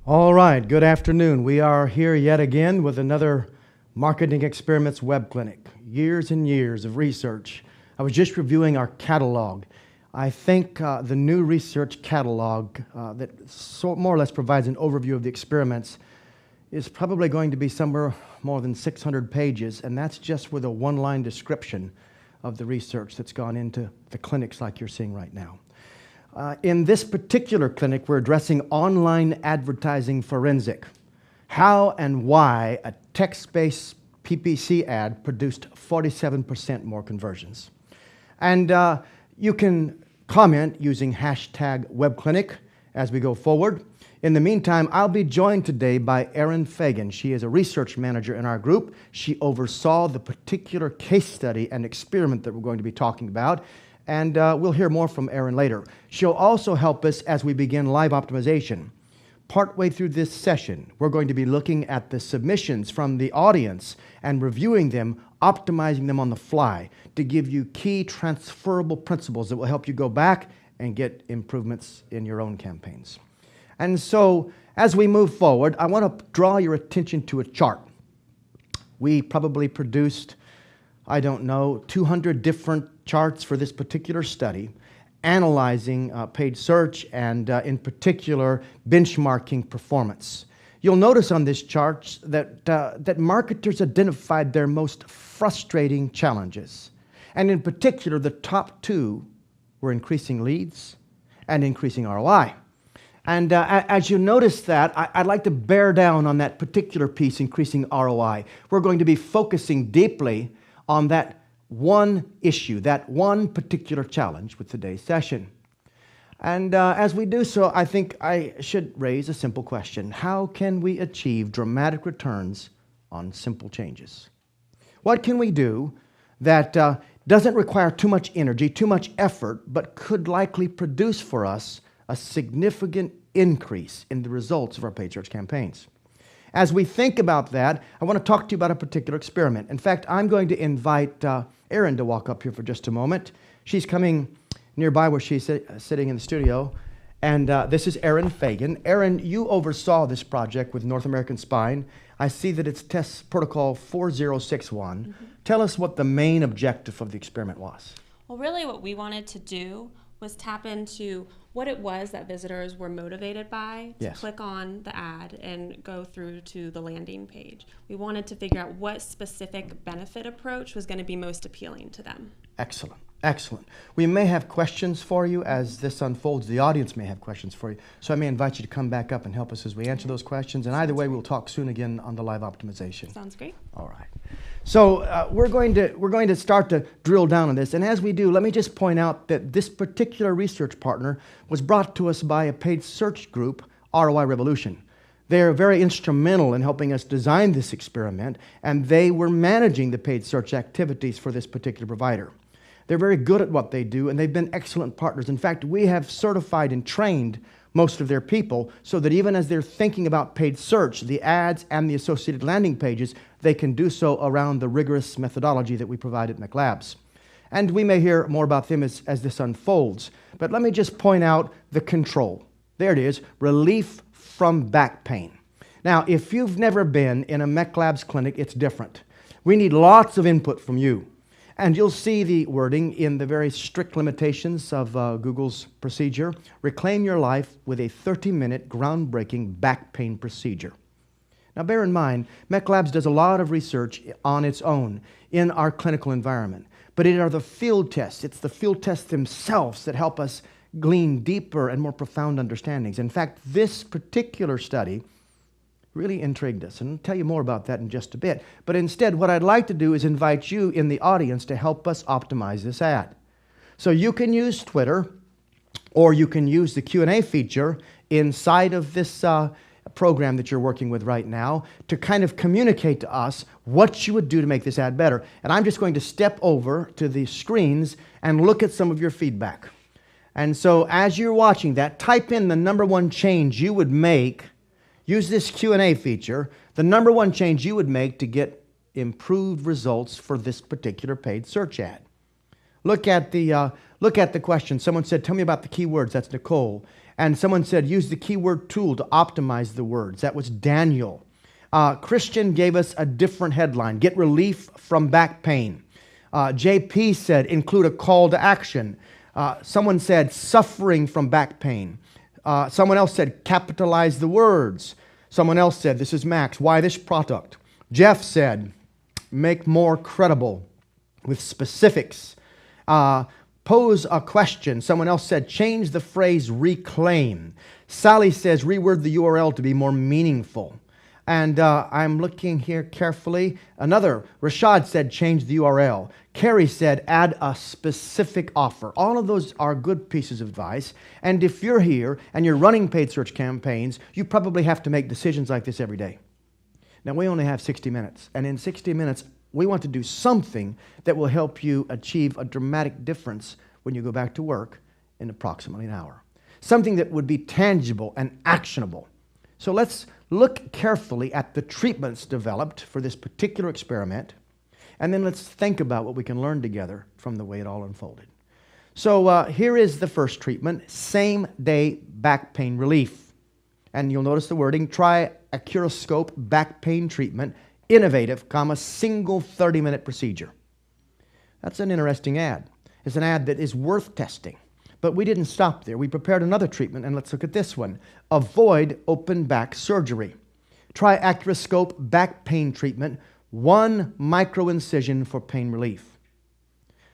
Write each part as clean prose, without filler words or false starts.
All right, good afternoon. We are here yet again with another Marketing Experiments web clinic. Years and years of research. I was just reviewing our catalog. I think the new research catalog that more or less provides an overview of the experiments is probably going to be somewhere more than 600 pages, and that's just with a one-line description of the research that's gone into the clinics like you're seeing right now. In this particular clinic, we're addressing online advertising forensic. How and why a text-based PPC ad produced 47% more conversions. And you can comment using hashtag webclinic as we go forward. In the meantime, I'll be joined today by Erin Fagan. She is a research manager in our group. She oversaw the particular case study and experiment that we're going to be talking about. And we'll hear more from Erin later. She'll also help us as we begin live optimization. Partway through this session, we're going to be looking at the submissions from the audience and reviewing them, optimizing them on the fly to give you key transferable principles that will help you go back and get improvements in your own campaigns. And so, as we move forward, I want to draw your attention to a chart. We probably produced, 200 different charts for this particular study, analyzing paid search and, in particular, benchmarking performance. You'll notice on this chart that marketers identified their most frustrating challenges. And in particular, the top two were increasing leads and increasing ROI. And as you notice that, I'd like to bear down on that particular piece, increasing ROI. We're going to be focusing deeply on that one issue, that one particular challenge with today's session. And as we do so, I think I should raise a simple question. How can we achieve dramatic returns on simple changes? What can we do that doesn't require too much energy, too much effort, but could likely produce for us a significant increase in the results of our paid search campaigns? As we think about that, I want to talk to you about a particular experiment. In fact, I'm going to invite Erin to walk up here for just a moment. She's coming nearby where she's sitting in the studio. And this is Erin Fagan. Erin, you oversaw this project with North American Spine. I see that it's test protocol 4061. Mm-hmm. Tell us what the main objective of the experiment was. Well, really what we wanted to do was tap into what it was that visitors were motivated by to click on the ad and go through to the landing page. We wanted to figure out what specific benefit approach was going to be most appealing to them. Excellent. Excellent. We may have questions for you as this unfolds. The audience may have questions for you. So I may invite you to come back up and help us as we answer those questions. And either way, we'll talk soon again on the live optimization. Sounds great. All right. So we're going to start to drill down on this. And as we do, let me just point out that this particular research partner was brought to us by a paid search group, ROI Revolution. They're very instrumental in helping us design this experiment, and they were managing the paid search activities for this particular provider. They're very good at what they do, and they've been excellent partners. In fact, we have certified and trained most of their people so that even as they're thinking about paid search, the ads and the associated landing pages, they can do so around the rigorous methodology that we provide at MECLABS. And we may hear more about them as this unfolds. But let me just point out the control. There it is, relief from back pain. Now, if you've never been in a MECLABS clinic, it's different. We need lots of input from you. And you'll see the wording in the very strict limitations of Google's procedure. Reclaim your life with a 30-minute groundbreaking back pain procedure. Now bear in mind, MECLABS does a lot of research on its own in our clinical environment. But it are the field tests. It's the field tests themselves that help us glean deeper and more profound understandings. In fact, this particular study really intrigued us, and I'll tell you more about that in just a bit. But instead, what I'd like to do is invite you in the audience to help us optimize this ad. So you can use Twitter, or you can use the Q&A feature inside of this program that you're working with right now to kind of communicate to us what you would do to make this ad better. And I'm just going to step over to the screens and look at some of your feedback. And so as you're watching that, type in the number one change you would make. Use this Q&A feature, the number one change you would make to get improved results for this particular paid search ad. Look at the question. Someone said, tell me about the keywords. That's Nicole. And someone said, use the keyword tool to optimize the words. That was Daniel. Christian gave us a different headline, get relief from back pain. JP said, include a call to action. Someone said, suffering from back pain. Someone else said, capitalize the words. Someone else said, this is Max, why this product? Jeff said, make more credible with specifics. Pose a question. Someone else said, change the phrase reclaim. Sally says, reword the URL to be more meaningful. And I'm looking here carefully. Rashad said, change the URL. Carrie said, add a specific offer. All of those are good pieces of advice. And if you're here and you're running paid search campaigns, you probably have to make decisions like this every day. Now, we only have 60 minutes. And in 60 minutes, we want to do something that will help you achieve a dramatic difference when you go back to work in approximately an hour. Something that would be tangible and actionable. So let's look carefully at the treatments developed for this particular experiment, and then let's think about what we can learn together from the way it all unfolded. So here is the first treatment, same-day back pain relief. And you'll notice the wording, try Accuroscope back pain treatment, innovative, single 30-minute procedure. That's an interesting ad. It's an ad that is worth testing. But we didn't stop there. We prepared another treatment, and let's look at this one. Avoid open back surgery. Try Accuroscope back pain treatment, 1 micro-incision for pain relief.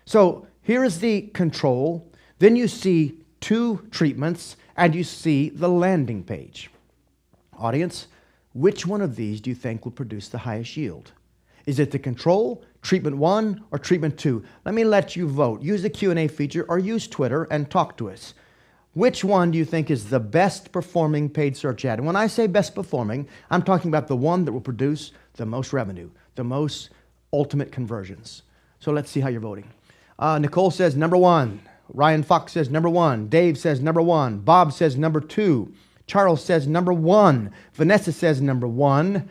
So here is the control. Then you see 2 treatments, and you see the landing page. Audience, which one of these do you think will produce the highest yield? Is it the control, treatment 1, or treatment 2? Let me let you vote. Use the Q&A feature or use Twitter and talk to us. Which one do you think is the best performing paid search ad? And when I say best performing, I'm talking about the one that will produce the most revenue, the most ultimate conversions. So let's see how you're voting. Nicole says number 1. Ryan Fox says number 1. Dave says number 1. Bob says number 2. Charles says number 1. Vanessa says number 1.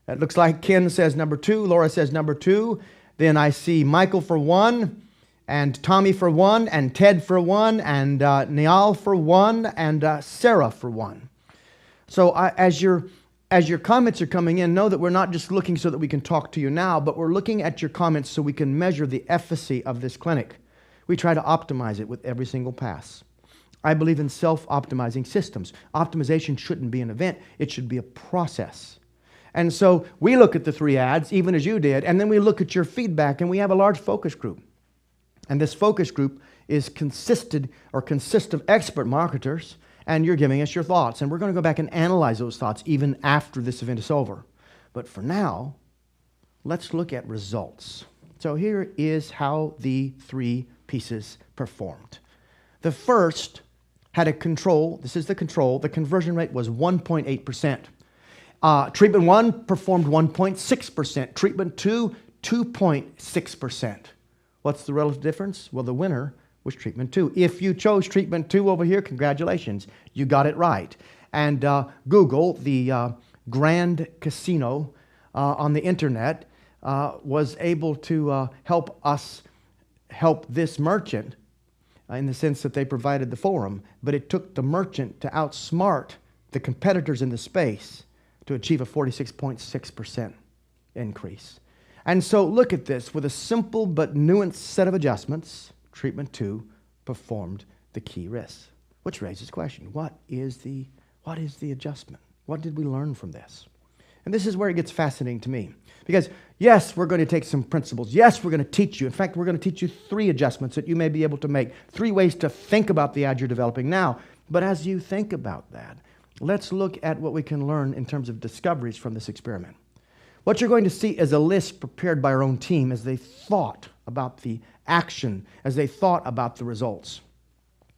It looks like Ken says number 2. Laura says number 2. Then I see Michael for 1, and Tommy for 1, and Ted for 1, and Niall for 1, and Sarah for 1. So as your comments are coming in, know that we're not just looking so that we can talk to you now, but we're looking at your comments so we can measure the efficacy of this clinic. We try to optimize it with every single pass. I believe in self-optimizing systems. Optimization shouldn't be an event. It should be a process. And so we look at the 3 ads, even as you did, and then we look at your feedback, and we have a large focus group. And this focus group consists of expert marketers, and you're giving us your thoughts. And we're going to go back and analyze those thoughts even after this event is over. But for now, let's look at results. So here is how the 3 pieces performed. The first had a control. This is the control. The conversion rate was 1.8%. Treatment 1 performed 1.6%. Treatment 2, 2.6%. What's the relative difference? Well, the winner was treatment 2. If you chose treatment 2 over here, congratulations. You got it right. And Google, the Grand Casino on the internet, was able to help us help this merchant in the sense that they provided the forum. But it took the merchant to outsmart the competitors in the space to achieve a 46.6% increase. And so look at this. With a simple but nuanced set of adjustments, treatment 2 performed the key risks, which raises the question, what is the adjustment? What did we learn from this? And this is where it gets fascinating to me. Because yes, we're going to take some principles. Yes, we're going to teach you. In fact, we're going to teach you 3 adjustments that you may be able to make. 3 ways to think about the ad you're developing now. But as you think about that, let's look at what we can learn in terms of discoveries from this experiment. What you're going to see is a list prepared by our own team as they thought about the action, as they thought about the results.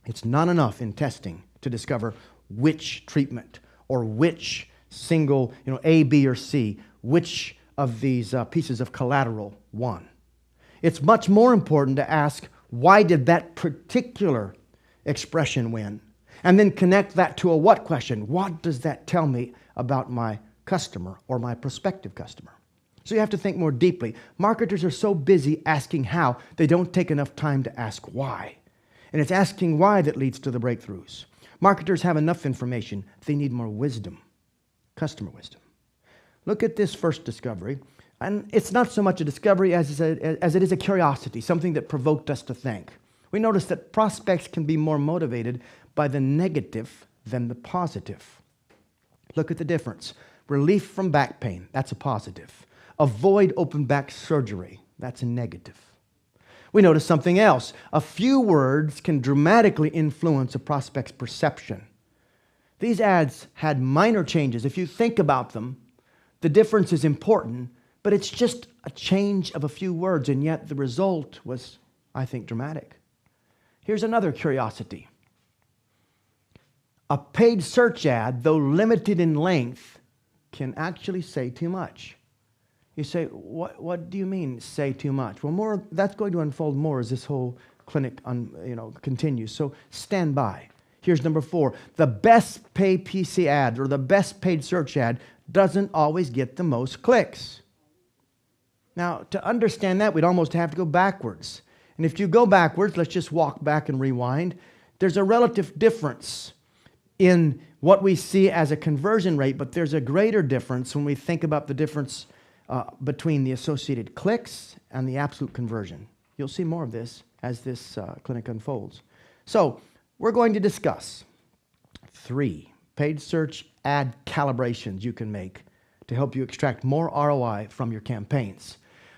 It's not enough in testing to discover which treatment or which single, A, B, or C, which of these pieces of collateral won. It's much more important to ask, why did that particular expression win? And then connect that to a what question. What does that tell me about my customer or my prospective customer? So you have to think more deeply. Marketers are so busy asking how, they don't take enough time to ask why. And it's asking why that leads to the breakthroughs. Marketers have enough information. They need more wisdom, customer wisdom. Look at this first discovery. And it's not so much a discovery as it is a curiosity, something that provoked us to think. We noticed that prospects can be more motivated by the negative than the positive. Look at the difference. Relief from back pain, that's a positive. Avoid open back surgery, that's a negative. We notice something else. A few words can dramatically influence a prospect's perception. These ads had minor changes. If you think about them, the difference is important, but it's just a change of a few words, and yet the result was, I think, dramatic. Here's another curiosity. A paid search ad, though limited in length, can actually say too much. You say, what do you mean, say too much? Well, that's going to unfold more as this whole clinic continues. So stand by. Here's number 4. The best paid PC ad or the best paid search ad doesn't always get the most clicks. Now, to understand that, we'd almost have to go backwards. And if you go backwards, let's just walk back and rewind. There's a relative difference in what we see as a conversion rate, but there's a greater difference when we think about the difference between the associated clicks and the absolute conversion. You'll see more of this as this clinic unfolds. So we're going to discuss 3 paid search ad calibrations you can make to help you extract more ROI from your campaigns.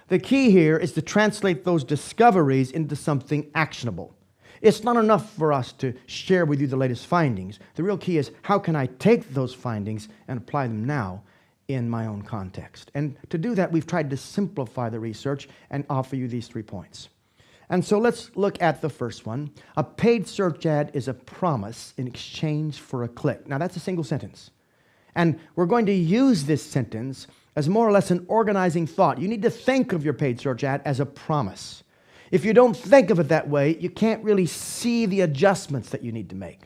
The key here is to translate those discoveries into something actionable. It's not enough for us to share with you the latest findings. The real key is, how can I take those findings and apply them now in my own context? And to do that, we've tried to simplify the research and offer you these 3 points. And so let's look at the first one. A paid search ad is a promise in exchange for a click. Now, that's a single sentence. And we're going to use this sentence as more or less an organizing thought. You need to think of your paid search ad as a promise. If you don't think of it that way, you can't really see the adjustments that you need to make.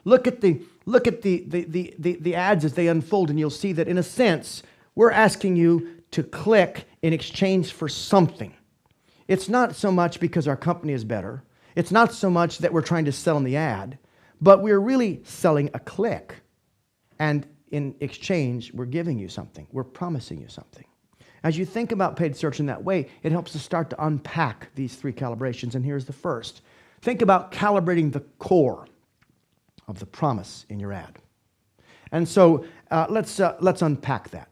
Look at the ads as they unfold, and you'll see that in a sense, we're asking you to click in exchange for something. It's not so much because our company is better. It's not so much that we're trying to sell in the ad, but we're really selling a click. And in exchange, we're giving you something. We're promising you something. As you think about paid search in that way, it helps to start to unpack these 3 calibrations, and here's the first. Think about calibrating the core of the promise in your ad. And so let's unpack that.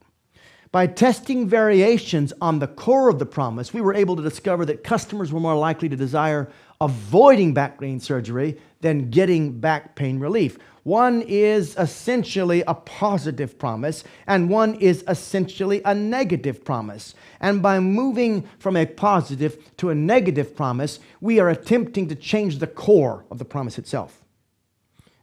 By testing variations on the core of the promise, we were able to discover that customers were more likely to desire avoiding back pain surgery than getting back pain relief. One is essentially a positive promise, and one is essentially a negative promise. And by moving from a positive to a negative promise, we are attempting to change the core of the promise itself.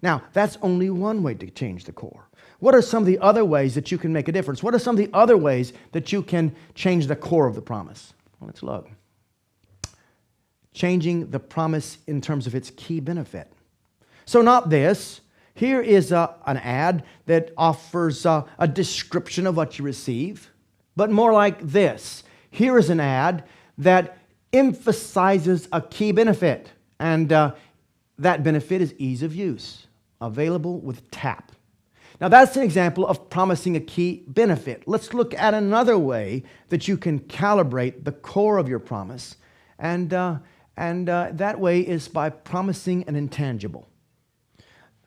Now, that's only one way to change the core. What are some of the other ways that you can make a difference? What are some of the other ways that you can change the core of the promise? Well, let's look. Changing the promise in terms of its key benefit. So not this. Here is an ad that offers a description of what you receive, but more like this. Here is an ad that emphasizes a key benefit, and that benefit is ease of use, available with tap. Now, that's an example of promising a key benefit. Let's look at another way that you can calibrate the core of your promise, and that way is by promising an intangible.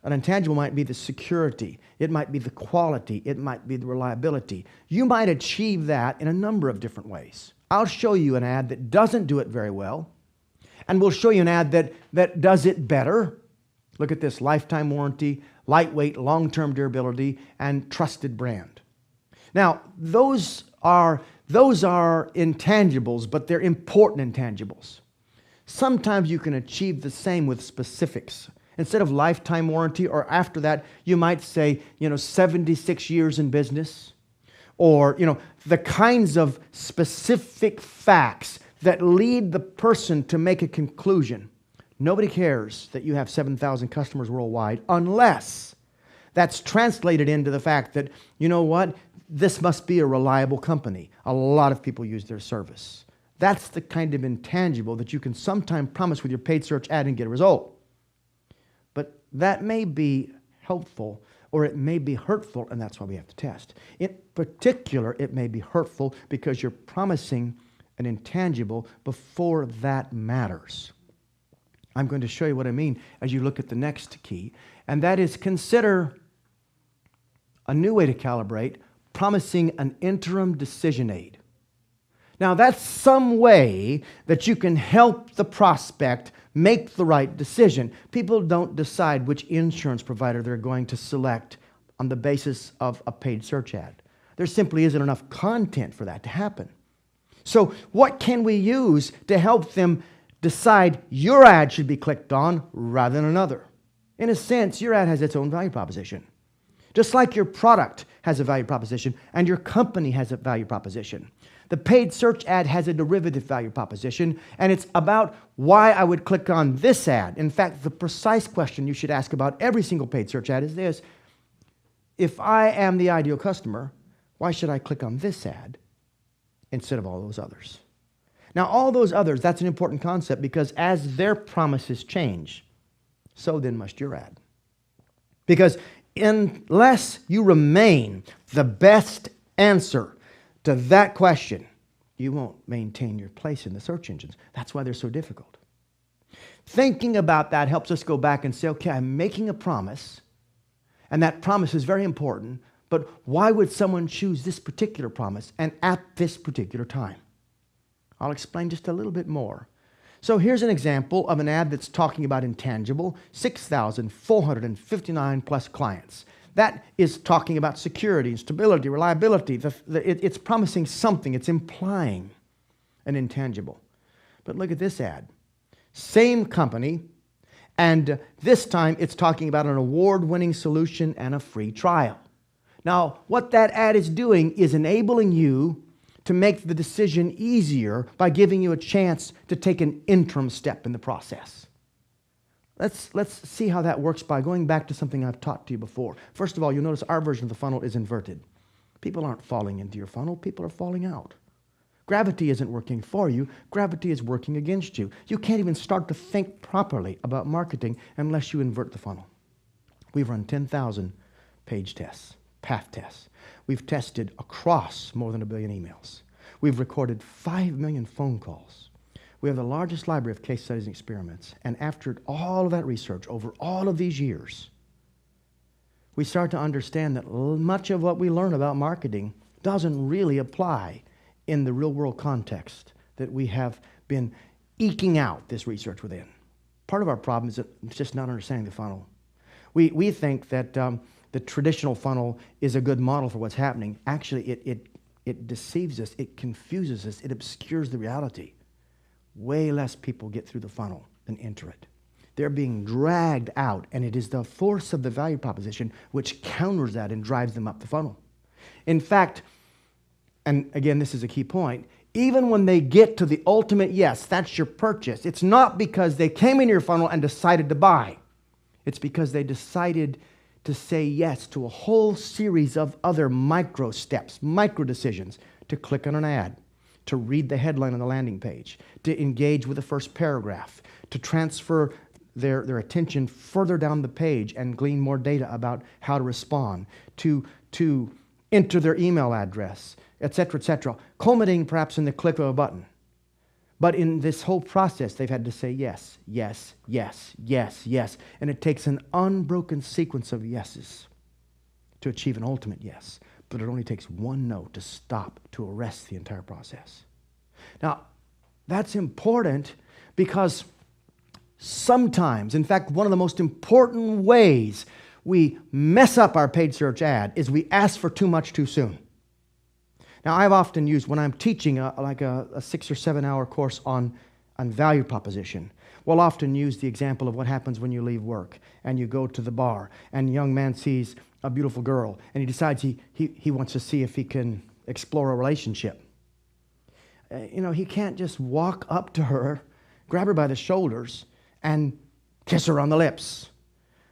An intangible might be the security. It might be the quality. It might be the reliability. You might achieve that in a number of different ways. I'll show you an ad that doesn't do it very well, and we'll show you an ad that does it better. Look at this: lifetime warranty, lightweight, long-term durability, and trusted brand. Now, those are intangibles, but they're important intangibles. Sometimes you can achieve the same with specifics. Instead of lifetime warranty, or after that, you might say, 76 years in business, or, the kinds of specific facts that lead the person to make a conclusion. Nobody cares that you have 7,000 customers worldwide unless that's translated into the fact that, this must be a reliable company. A lot of people use their service. That's the kind of intangible that you can sometimes promise with your paid search ad and get a result. But that may be helpful or it may be hurtful, and that's why we have to test. In particular, it may be hurtful because you're promising an intangible before that matters. I'm going to show you what I mean as you look at the next key, and that is consider a new way to calibrate, promising an interim decision aid. Now, that's some way that you can help the prospect make the right decision. People don't decide which insurance provider they're going to select on the basis of a paid search ad. There simply isn't enough content for that to happen. So what can we use to help them decide your ad should be clicked on rather than another? In a sense, your ad has its own value proposition. Just like your product has a value proposition and your company has a value proposition. The paid search ad has a derivative value proposition, and it's about why I would click on this ad. In fact, the precise question you should ask about every single paid search ad is this: if I am the ideal customer, why should I click on this ad instead of all those others? Now, all those others, that's an important concept because as their promises change, so then must your ad. Because unless you remain the best answer to that question, you won't maintain your place in the search engines. That's why they're so difficult. Thinking about that helps us go back and say, okay, I'm making a promise, and that promise is very important, but why would someone choose this particular promise and at this particular time? I'll explain just a little bit more. So here's an example of an ad that's talking about Intangible, 6,459 plus clients. That is talking about security, stability, reliability. It's promising something. It's implying an intangible. But look at this ad. Same company, and this time it's talking about an award-winning solution and a free trial. Now, what that ad is doing is enabling you to make the decision easier by giving you a chance to take an interim step in the process. Let's see how that works by going back to something I've taught to you before. First of all, you'll notice our version of the funnel is inverted. People aren't falling into your funnel, people are falling out. Gravity isn't working for you, gravity is working against you. You can't even start to think properly about marketing unless you invert the funnel. We've run 10,000 page tests, path tests. We've tested across more than 1 billion emails. We've recorded 5 million phone calls. We have the largest library of case studies and experiments. And after all of that research, over all of these years, we start to understand that much of what we learn about marketing doesn't really apply in the real-world context that we have been eking out this research within. Part of our problem is just not understanding the funnel. We think that the traditional funnel is a good model for what's happening. Actually, it deceives us, it confuses us, it obscures the reality. Way less people get through the funnel than enter it. They're being dragged out, and it is the force of the value proposition which counters that and drives them up the funnel. In fact, and again, this is a key point, even when they get to the ultimate yes, that's your purchase, it's not because they came in your funnel and decided to buy. It's because they decided to say yes to a whole series of other micro steps, micro decisions, to click on an ad, to read the headline on the landing page, to engage with the first paragraph, to transfer their attention further down the page and glean more data about how to respond, to enter their email address, etc., culminating perhaps in the click of a button. But in this whole process, they've had to say yes, yes, yes, yes, yes. And it takes an unbroken sequence of yeses to achieve an ultimate yes. But it only takes one no to stop, to arrest the entire process. Now, that's important because sometimes, in fact, one of the most important ways we mess up our paid search ad is we ask for too much too soon. Now, I've often used, when I'm teaching a 6 or 7 hour course on value proposition, we'll often use the example of what happens when you leave work and you go to the bar and a young man sees a beautiful girl and he decides he wants to see if he can explore a relationship. He can't just walk up to her, grab her by the shoulders, and kiss her on the lips.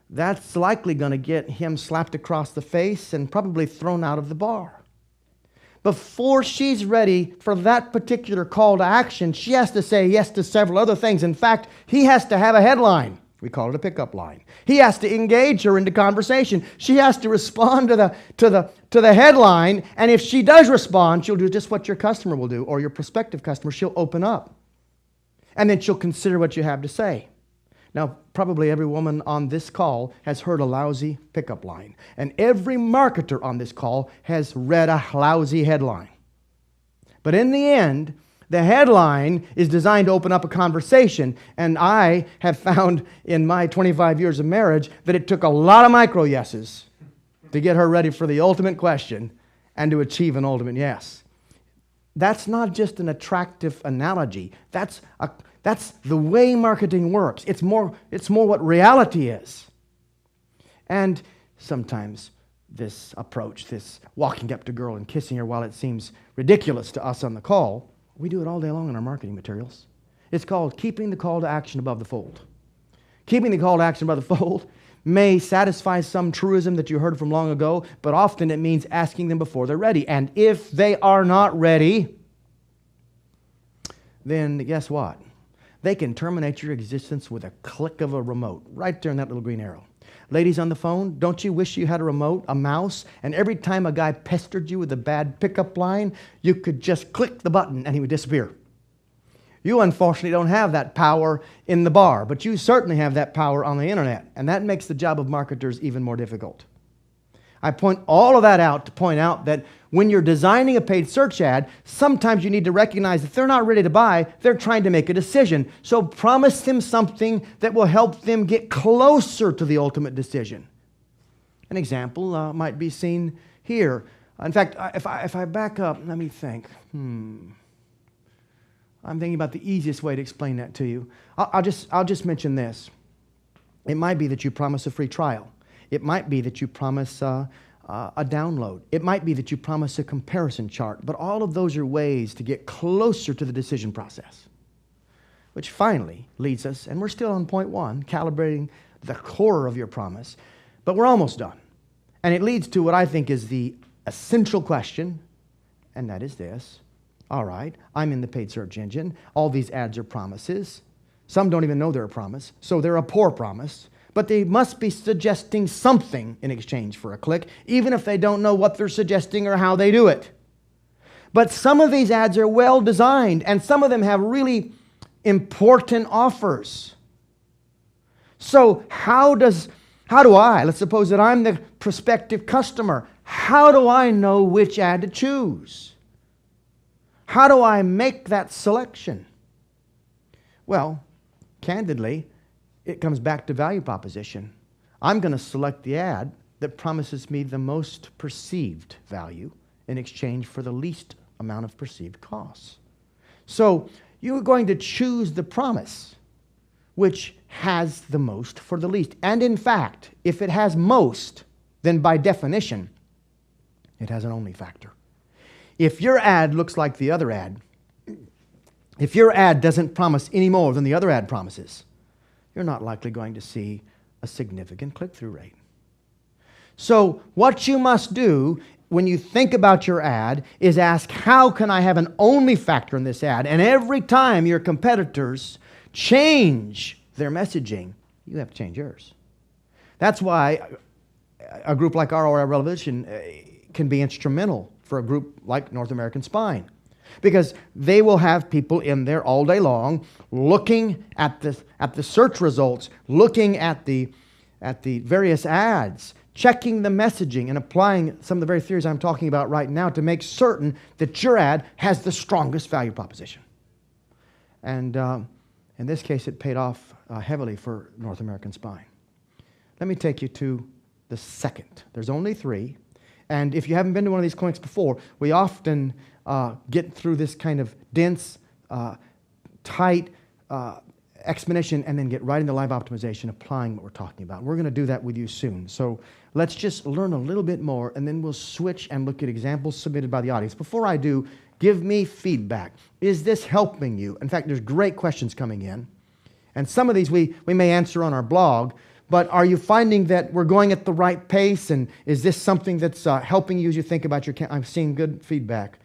That's likely going to get him slapped across the face and probably thrown out of the bar. Before she's ready for that particular call to action, she has to say yes to several other things. In fact, he has to have a headline. We call it a pickup line. He has to engage her into conversation. She has to respond to the headline, and if she does respond, she'll do just what your customer will do, or your prospective customer. She'll open up, and then she'll consider what you have to say. Now, probably every woman on this call has heard a lousy pickup line, and every marketer on this call has read a lousy headline. But in the end, the headline is designed to open up a conversation, and I have found in my 25 years of marriage that it took a lot of micro yeses to get her ready for the ultimate question and to achieve an ultimate yes. That's not just an attractive analogy. That's the way marketing works. It's more what reality is. And sometimes this approach, this walking up to a girl and kissing her, while it seems ridiculous to us on the call, we do it all day long in our marketing materials. It's called keeping the call to action above the fold. Keeping the call to action above the fold may satisfy some truism that you heard from long ago, but often it means asking them before they're ready. And if they are not ready, then guess what? They can terminate your existence with a click of a remote, right there in that little green arrow. Ladies on the phone, don't you wish you had a remote, a mouse, and every time a guy pestered you with a bad pickup line, you could just click the button and he would disappear? You unfortunately don't have that power in the bar, but you certainly have that power on the internet, and that makes the job of marketers even more difficult. I point all of that out to point out that when you're designing a paid search ad, sometimes you need to recognize if they're not ready to buy, they're trying to make a decision. So promise them something that will help them get closer to the ultimate decision. An example might be seen here. In fact, if I back up, let me think. I'm thinking about the easiest way to explain that to you. I'll just mention this. It might be that you promise a free trial. It might be that you promise a download. It might be that you promise a comparison chart. But all of those are ways to get closer to the decision process, which finally leads us, and we're still on point one, calibrating the core of your promise, but we're almost done. And it leads to what I think is the essential question, and that is this. All right, I'm in the paid search engine. All these ads are promises. Some don't even know they're a promise, so they're a poor promise. But they must be suggesting something in exchange for a click, even if they don't know what they're suggesting or how they do it. But some of these ads are well designed, and some of them have really important offers. So how do I, let's suppose that I'm the prospective customer, how do I know which ad to choose? How do I make that selection? Well, candidly, it comes back to value proposition. I'm going to select the ad that promises me the most perceived value in exchange for the least amount of perceived costs. So you're going to choose the promise which has the most for the least. And in fact, if it has most, then by definition, it has an only factor. If your ad looks like the other ad, if your ad doesn't promise any more than the other ad promises, you're not likely going to see a significant click-through rate. So what you must do when you think about your ad is ask, how can I have an only factor in this ad? And every time your competitors change their messaging, you have to change yours. That's why a group like ROI Revolution can be instrumental for a group like North American Spine, because they will have people in there all day long looking at the search results, looking at the various ads, checking the messaging, and applying some of the very theories I'm talking about right now to make certain that your ad has the strongest value proposition. And in this case, it paid off heavily for North American Spine. Let me take you to the second. There's only three. And if you haven't been to one of these clinics before, we often get through this kind of dense, tight explanation and then get right into live optimization, applying what we're talking about. We're going to do that with you soon. So let's just learn a little bit more, and then we'll switch and look at examples submitted by the audience. Before I do, give me feedback. Is this helping you? In fact, there's great questions coming in. And some of these we may answer on our blog. But are you finding that we're going at the right pace? And is this something that's helping you as you think about your I'm seeing good feedback.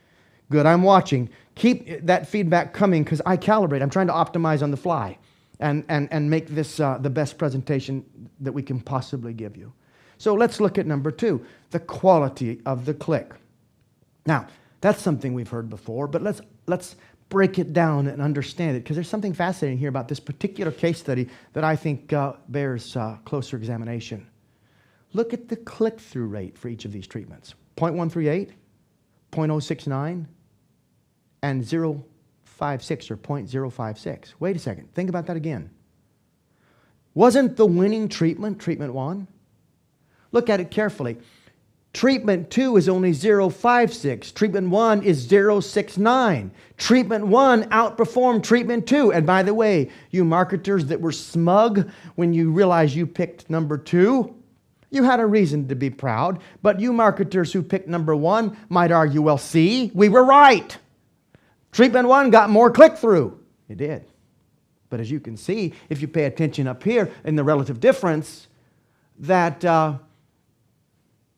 Good, I'm watching. Keep that feedback coming because I calibrate. I'm trying to optimize on the fly. and make this the best presentation that we can possibly give you. So let's look at number 2, the quality of the click. Now, that's something we've heard before, but let's break it down and understand it, because there's something fascinating here about this particular case study that I think bears closer examination. Look at the click-through rate for each of these treatments. 0.138, 0.069, and 0.56 or 0.056. Wait a second. Think about that again. Wasn't the winning treatment treatment 1? Look at it carefully. Treatment 2 is only 0.56. Treatment 1 is 0.69. Treatment 1 outperformed treatment 2. And by the way, you marketers that were smug when you realized you picked number 2, you had a reason to be proud. But you marketers who picked number 1 might argue, well, see, we were right. Treatment 1 got more click-through. It did. But as you can see, if you pay attention up here in the relative difference, that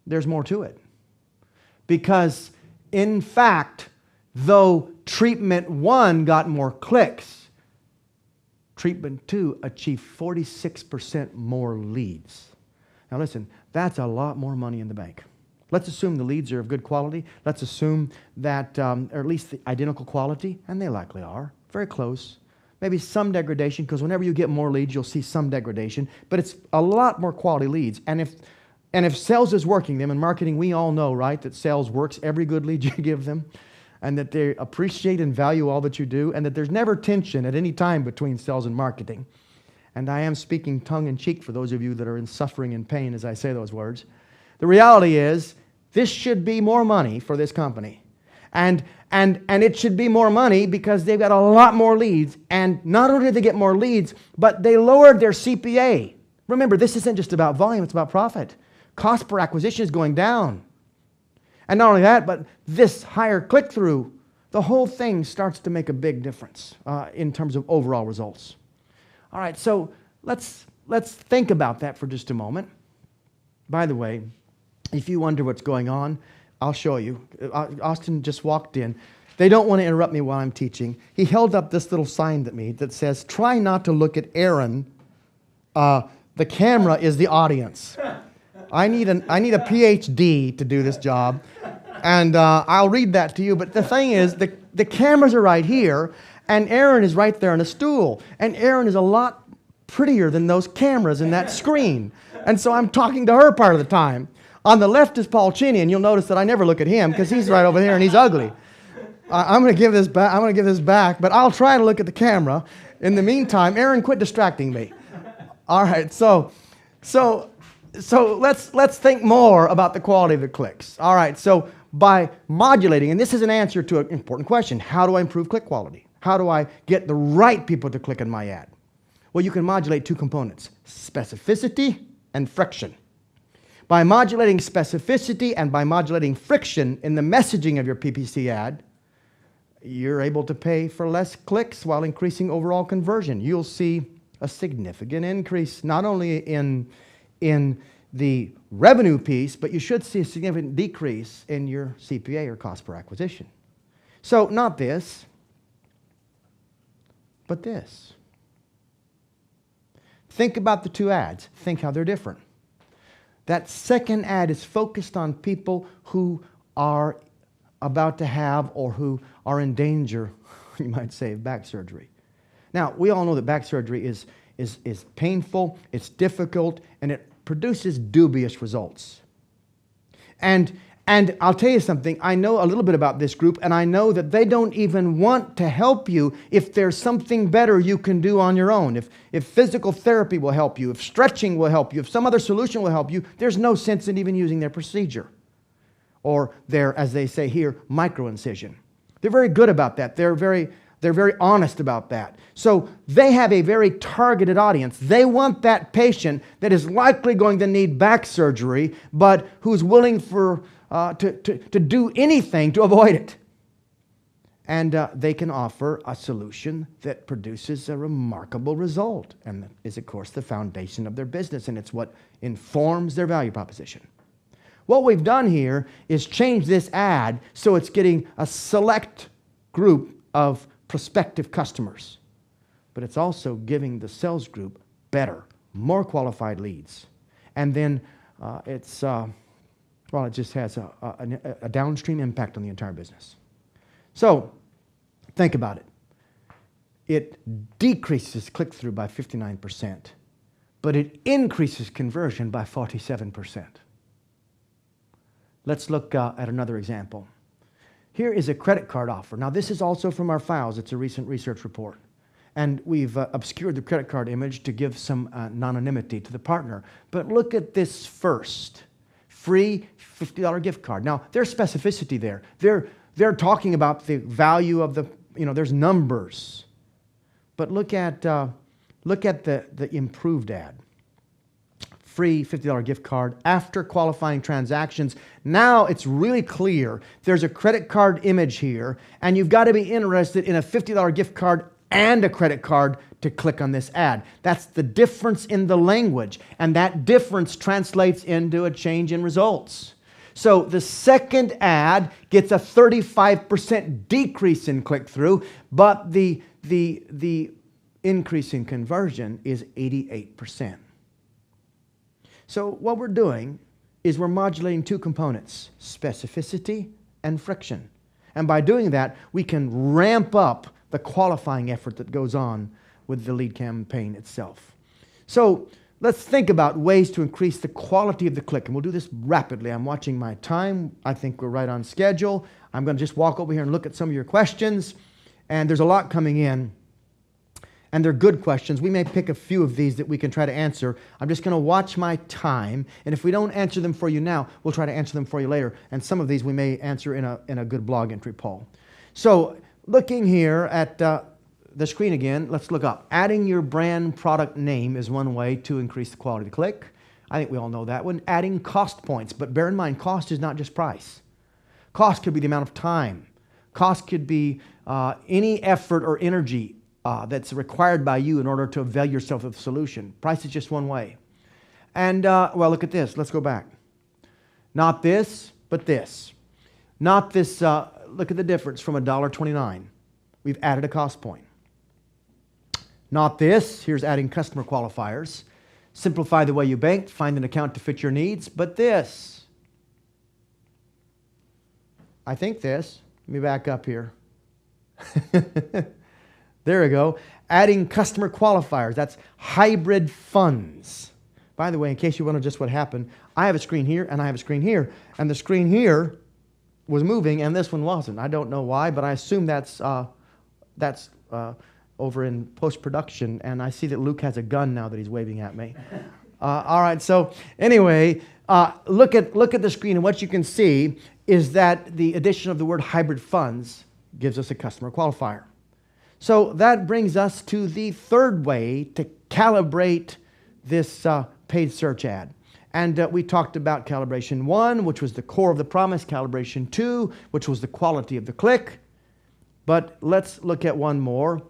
there's more to it. Because, in fact, though treatment 1 got more clicks, treatment 2 achieved 46% more leads. Now listen, that's a lot more money in the bank. Let's assume the leads are of good quality. Let's assume that, or at least the identical quality, and they likely are, very close. Maybe some degradation, because whenever you get more leads, you'll see some degradation, but it's a lot more quality leads. And if sales is working them, and marketing, we all know, right, that sales works every good lead you give them, and that they appreciate and value all that you do, and that there's never tension at any time between sales and marketing. And I am speaking tongue-in-cheek for those of you that are in suffering and pain as I say those words. The reality is, this should be more money for this company. And it should be more money because they've got a lot more leads. And not only did they get more leads, but they lowered their CPA. Remember, this isn't just about volume, it's about profit. Cost per acquisition is going down. And not only that, but this higher click-through, the whole thing starts to make a big difference in terms of overall results. All right, so let's think about that for just a moment. By the way, if you wonder what's going on, I'll show you. Austin just walked in. They don't want to interrupt me while I'm teaching. He held up this little sign at me that says, "Try not to look at Aaron. The camera is the audience." I need a PhD to do this job, and I'll read that to you. But the thing is, the cameras are right here, and Aaron is right there on a stool. And Aaron is a lot prettier than those cameras in that screen. And so I'm talking to her part of the time. On the left is Paul Cheney, and you'll notice that I never look at him because he's right over there and he's ugly. I'm going to give this back, but I'll try to look at the camera. In the meantime, Aaron, quit distracting me. All right, so let's think more about the quality of the clicks. All right, so by modulating, and this is an answer to an important question: how do I improve click quality? How do I get the right people to click on my ad? Well, you can modulate 2 components: specificity and friction. By modulating specificity and by modulating friction in the messaging of your PPC ad, you're able to pay for less clicks while increasing overall conversion. You'll see a significant increase not only in the revenue piece, but you should see a significant decrease in your CPA or cost per acquisition. So not this, but this. Think about the 2 ads. Think how they're different. That second ad is focused on people who are about to have or who are in danger, you might say, of back surgery. Now, we all know that back surgery is painful, it's difficult, and it produces dubious results. And I'll tell you something, I know a little bit about this group, and I know that they don't even want to help you if there's something better you can do on your own. If physical therapy will help you, if stretching will help you, if some other solution will help you, there's no sense in even using their procedure. Or their, as they say here, microincision. They're very good about that. They're very honest about that. So they have a very targeted audience. They want that patient that is likely going to need back surgery, but who's willing to do anything to avoid it. And they can offer a solution that produces a remarkable result, and that is, of course, the foundation of their business, and it's what informs their value proposition. What we've done here is change this ad so it's getting a select group of prospective customers. but it's also giving the sales group better, more qualified leads. And then it just has a downstream impact on the entire business. So think about it. It decreases click-through by 59%, but it increases conversion by 47%. Let's look at another example. Here is a credit card offer. Now, this is also from our files. It's a recent research report. And we've obscured the credit card image to give some anonymity to the partner. But look at this first. Free $50 gift card. Now, there's specificity there. They're talking about the value of the, there's numbers. But look at the improved ad. Free $50 gift card after qualifying transactions. Now it's really clear. There's a credit card image here, and you've got to be interested in a $50 gift card and a credit card to click on this ad. That's the difference in the language, and that difference translates into a change in results. So the second ad gets a 35% decrease in click-through, but the increase in conversion is 88%. So what we're doing is we're modulating two components, specificity and friction. And by doing that, we can ramp up the qualifying effort that goes on with the lead campaign itself. So let's think about ways to increase the quality of the click. And we'll do this rapidly. I'm watching my time. I think we're right on schedule. I'm going to just walk over here and look at some of your questions. And there's a lot coming in. And they're good questions. We may pick a few of these that we can try to answer. I'm just going to watch my time. And if we don't answer them for you now, we'll try to answer them for you later. And some of these we may answer in a good blog entry poll. So looking here at the screen again, let's look up. Adding your brand product name is one way to increase the quality of the click. I think we all know that one. Adding cost points. But bear in mind, cost is not just price. Cost could be the amount of time. Cost could be any effort or energy that's required by you in order to avail yourself of the solution. Price is just one way. And, well, look at this. Let's go back. Not this, but this. Not this, look at the difference from $1.29. We've added a cost point. Not this. Here's adding customer qualifiers. Simplify the way you bank. Find an account to fit your needs. But this. I think this. Let me back up here. There we go. Adding customer qualifiers. That's hybrid funds. By the way, in case you wonder just what happened, I have a screen here and I have a screen here. And the screen here was moving and this one wasn't. I don't know why, but I assume that's over in post-production. And I see that Luke has a gun now that he's waving at me. All right, so anyway, look at the screen, and what you can see is that the addition of the word hybrid funds gives us a customer qualifier. So that brings us to the third way to calibrate this paid search ad. And we talked about calibration 1, which was the core of the promise, calibration 2, which was the quality of the click. But let's look at one more.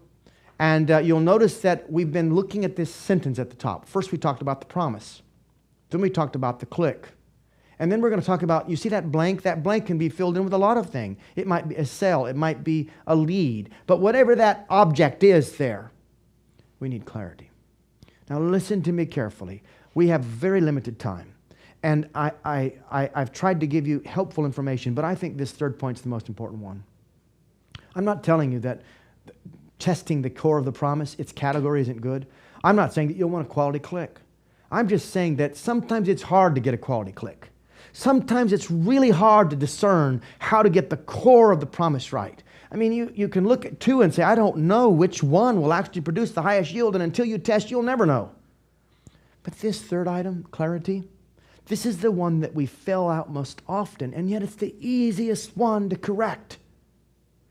And you'll notice that we've been looking at this sentence at the top. First we talked about the promise. Then we talked about the click. And then we're going to talk about, you see that blank? That blank can be filled in with a lot of things. It might be a sale. It might be a lead. But whatever that object is there, we need clarity. Now listen to me carefully. We have very limited time. And I've tried to give you helpful information, but I think this third point is the most important one. I'm not telling you that testing the core of the promise, its category isn't good. I'm not saying that you'll want a quality click. I'm just saying that sometimes it's hard to get a quality click. Sometimes it's really hard to discern how to get the core of the promise right. I mean, you can look at two and say, I don't know which one will actually produce the highest yield, and until you test, you'll never know. But this third item, clarity, this is the one that we fail out most often, and yet it's the easiest one to correct.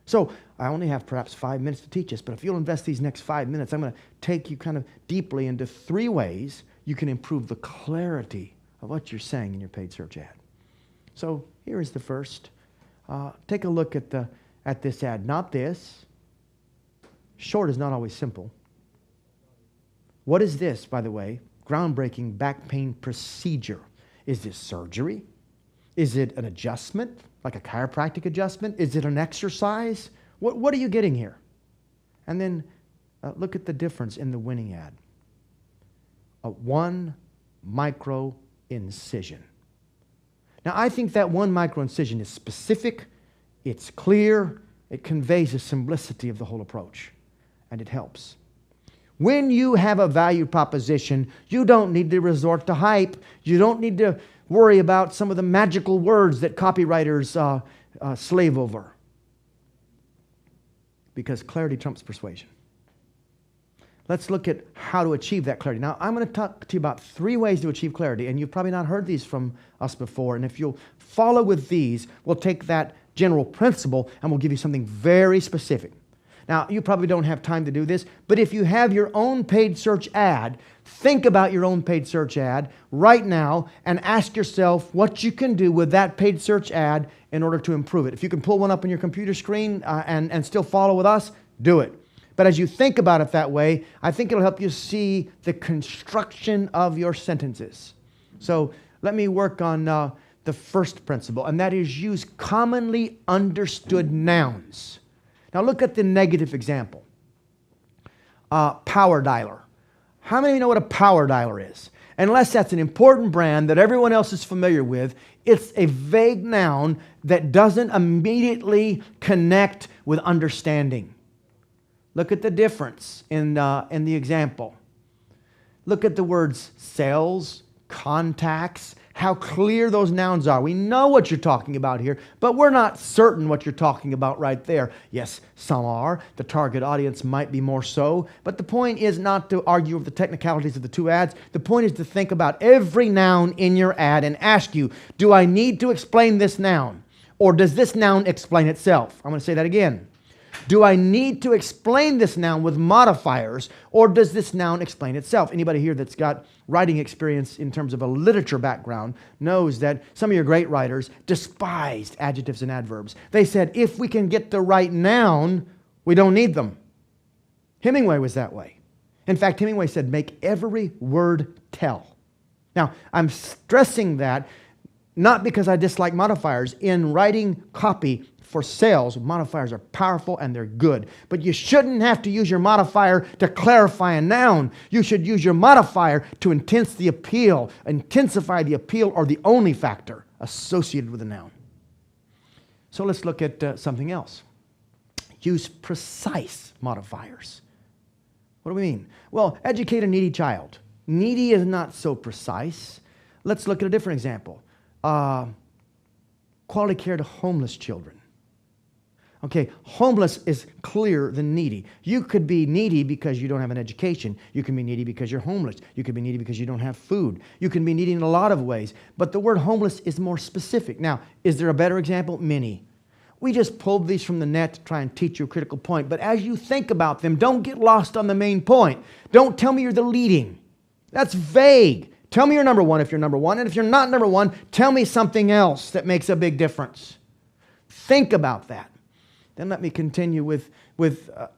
So I only have perhaps 5 minutes to teach this, but if you'll invest these next 5 minutes, I'm going to take you kind of deeply into 3 ways you can improve the clarity of what you're saying in your paid search ad. So here is the first. Take a look at this ad. Not this. Short is not always simple. What is this, by the way? Groundbreaking back pain procedure. Is this surgery? Is it an adjustment, like a chiropractic adjustment? Is it an exercise? What are you getting here? And then Look at the difference in the winning ad. A 1 micro incision. Now, I think that 1 micro incision is specific, it's clear, it conveys the simplicity of the whole approach, and it helps. When you have a value proposition, you don't need to resort to hype. You don't need to worry about some of the magical words that copywriters slave over. Because clarity trumps persuasion. Let's look at how to achieve that clarity. Now, I'm going to talk to you about 3 ways to achieve clarity, and you've probably not heard these from us before. And if you'll follow with these, we'll take that general principle and we'll give you something very specific. Now, you probably don't have time to do this, but if you have your own paid search ad, think about your own paid search ad right now and ask yourself what you can do with that paid search ad in order to improve it. If you can pull one up on your computer screen and still follow with us, do it. But as you think about it that way, I think it'll help you see the construction of your sentences. So let me work on the first principle, and that is use commonly understood nouns. Now look at the negative example. Power dialer. How many of you know what a power dialer is? Unless that's an important brand that everyone else is familiar with, it's a vague noun that doesn't immediately connect with understanding. Look at the difference in the example. Look at the words sales, contacts, how clear those nouns are. We know what you're talking about here, but we're not certain what you're talking about right there. Yes, some are. The target audience might be more so. But the point is not to argue over the technicalities of the 2 ads. The point is to think about every noun in your ad and ask you, do I need to explain this noun? Or does this noun explain itself? I'm going to say that again. Do I need to explain this noun with modifiers, or does this noun explain itself? Anybody here that's got writing experience in terms of a literature background knows that some of your great writers despised adjectives and adverbs. They said, if we can get the right noun, we don't need them. Hemingway was that way. In fact, Hemingway said, make every word tell. Now, I'm stressing that not because I dislike modifiers. In writing copy for sales, modifiers are powerful and they're good. But you shouldn't have to use your modifier to clarify a noun. You should use your modifier to intensify the appeal or the only factor associated with a noun. So let's look at something else. Use precise modifiers. What do we mean? Well, educate a needy child. Needy is not so precise. Let's look at a different example. Quality care to homeless children. Okay, homeless is clearer than needy. You could be needy because you don't have an education. You can be needy because you're homeless. You could be needy because you don't have food. You can be needy in a lot of ways. But the word homeless is more specific. Now, is there a better example? Many. We just pulled these from the net to try and teach you a critical point. But as you think about them, don't get lost on the main point. Don't tell me you're the leading. That's vague. Tell me you're number 1 if you're number 1. And if you're not number 1, tell me something else that makes a big difference. Think about that. Then let me continue with